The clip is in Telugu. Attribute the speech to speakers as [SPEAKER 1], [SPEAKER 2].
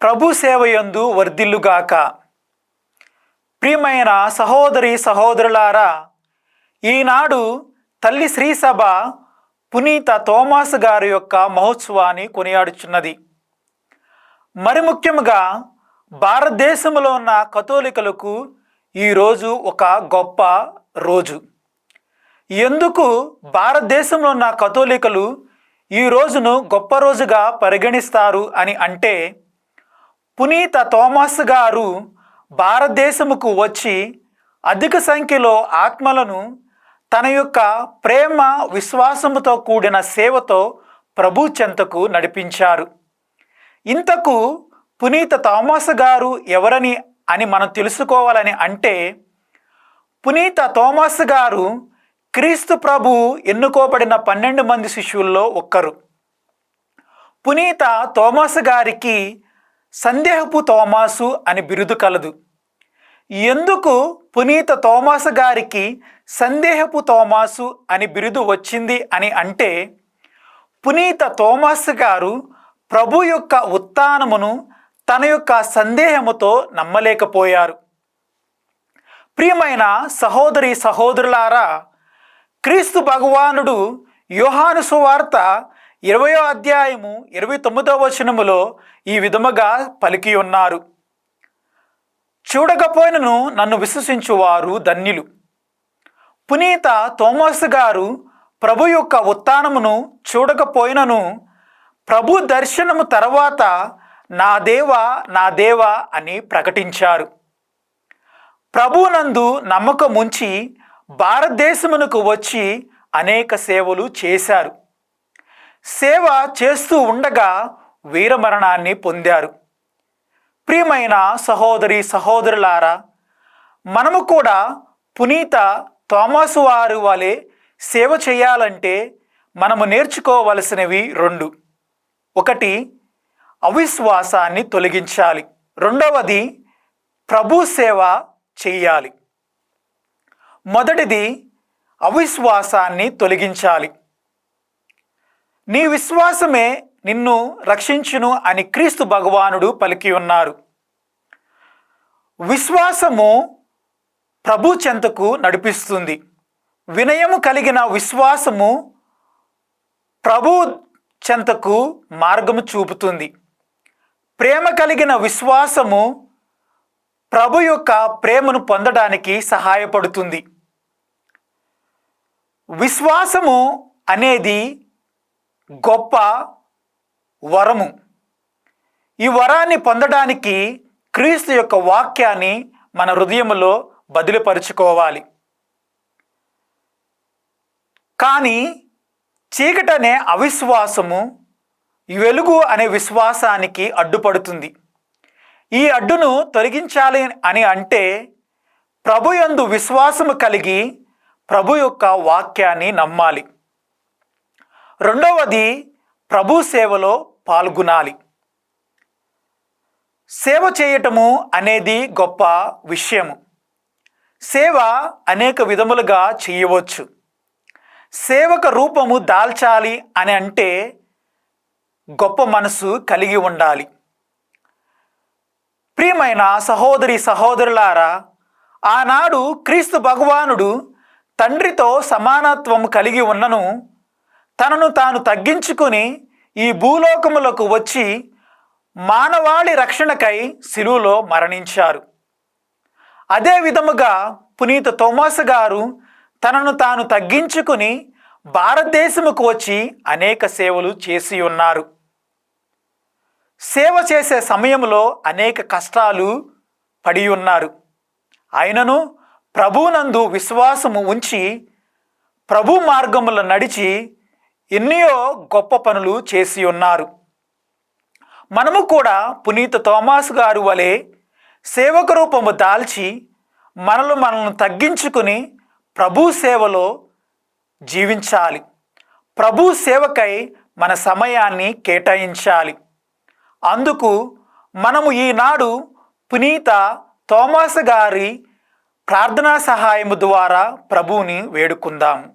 [SPEAKER 1] ప్రభు సేవయందు వర్ధిల్లుగాక. ప్రియమైన సహోదరి సహోదరులారా, ఈనాడు తల్లి శ్రీసభ పునీత తోమాసు గారి యొక్క మహోత్సవాన్ని కొనియాడుచున్నది. మరి ముఖ్యంగా భారతదేశంలో ఉన్న కథోలికలకు ఈరోజు ఒక గొప్ప రోజు. ఎందుకు భారతదేశంలో ఉన్న కథోలికలు ఈ రోజును గొప్ప రోజుగా పరిగణిస్తారు అని అంటే, పునీత తోమాసు గారు భారతదేశముకు వచ్చి అధిక సంఖ్యలో ఆత్మలను తన యొక్క ప్రేమ విశ్వాసముతో కూడిన సేవతో ప్రభు చెంతకు నడిపించారు. ఇంతకు పునీత తోమాసు గారు ఎవరని అని మనం తెలుసుకోవాలని అంటే, పునీత తోమాసు గారు క్రీస్తు ప్రభు ఎన్నుకోబడిన 12 మంది శిష్యుల్లో ఒక్కరు. పునీత తోమాసు గారికి సందేహపు తోమాసు అని బిరుదు కలదు. ఎందుకు పునీత తోమాసు గారికి సందేహపు తోమాసు అని బిరుదు వచ్చింది అని అంటే, పునీత తోమాసు గారు ప్రభు యొక్క ఉత్థానమును తన యొక్క సందేహముతో నమ్మలేకపోయారు. ప్రియమైన సహోదరి సహోదరులారా, క్రీస్తు భగవానుడు యోహాను సువార్త 20వ అధ్యాయము 29వ వచనములో ఈ విధముగా పలికి ఉన్నారు: చూడకపోయినను నన్ను విశ్వసించువారు ధన్యులు. పునీత తోమాసు గారు ప్రభు యొక్క ఉత్థానమును చూడకపోయినను ప్రభు దర్శనము తర్వాత నా దేవా నా దేవా అని ప్రకటించారు. ప్రభునందు నమ్మకముంచి భారతదేశమునకు వచ్చి అనేక సేవలు చేశారు. సేవ చేస్తూ ఉండగా వీరమరణాన్ని పొందారు. ప్రియమైన సహోదరి సహోదరులారా, మనము కూడా పునీత తోమాసు వారి వలె సేవ చేయాలంటే మనము నేర్చుకోవలసినవి 2. ఒకటి, అవిశ్వాసాన్ని తొలగించాలి. రెండవది, ప్రభు సేవ చెయ్యాలి. మొదటిది, అవిశ్వాసాన్ని తొలగించాలి. నీ విశ్వాసమే నిన్ను రక్షించును అని క్రీస్తు భగవానుడు పలికి ఉన్నారు. విశ్వాసము ప్రభు చెంతకు నడిపిస్తుంది. వినయము కలిగిన విశ్వాసము ప్రభు చెంతకు మార్గము చూపుతుంది. ప్రేమ కలిగిన విశ్వాసము ప్రభు యొక్క ప్రేమను పొందడానికి సహాయపడుతుంది. విశ్వాసము అనేది గొప్ప వరము. ఈ వరాన్ని పొందడానికి క్రీస్తు యొక్క వాక్యాన్ని మన హృదయంలో బదిలిపరుచుకోవాలి. కానీ చీకటనే అవిశ్వాసము వెలుగు అనే విశ్వాసానికి అడ్డుపడుతుంది. ఈ అడ్డును తొలగించాలి అని అంటే ప్రభు యందు విశ్వాసము కలిగి ప్రభు యొక్క వాక్యాన్ని నమ్మాలి. రెండవది, ప్రభు సేవలో పాల్గొనాలి. సేవ చేయటము అనేది గొప్ప విషయము. సేవ అనేక విధములుగా చేయవచ్చు. సేవక రూపము దాల్చాలి అని అంటే గొప్ప మనసు కలిగి ఉండాలి. ప్రియమైన సహోదరి సహోదరులారా, ఆనాడు క్రీస్తు భగవానుడు తండ్రితో సమానత్వం కలిగి ఉన్నను తనను తాను తగ్గించుకుని ఈ భూలోకములకు వచ్చి మానవాళి రక్షణకై శిలువలో మరణించారు. అదే విధముగా పునీత తోమాసు గారు తనను తాను తగ్గించుకుని భారతదేశముకు వచ్చి అనేక సేవలు చేసి ఉన్నారు. సేవ చేసే సమయంలో అనేక కష్టాలు పడి ఉన్నారు. ఆయనను ప్రభువునందు విశ్వాసము ఉంచి ప్రభు మార్గములో నడిచి ఎన్నో గొప్ప పనులు చేసి ఉన్నారు. మనము కూడా పునీత తోమాసు గారు వలె సేవక రూపము దాల్చి మనల్ని తగ్గించుకుని ప్రభు సేవలో జీవించాలి. ప్రభు సేవకై మన సమయాన్ని కేటాయించాలి. అందుకు మనము ఈనాడు పునీత తోమాసు గారి ప్రార్థనా సహాయము ద్వారా ప్రభువుని వేడుకుందాము.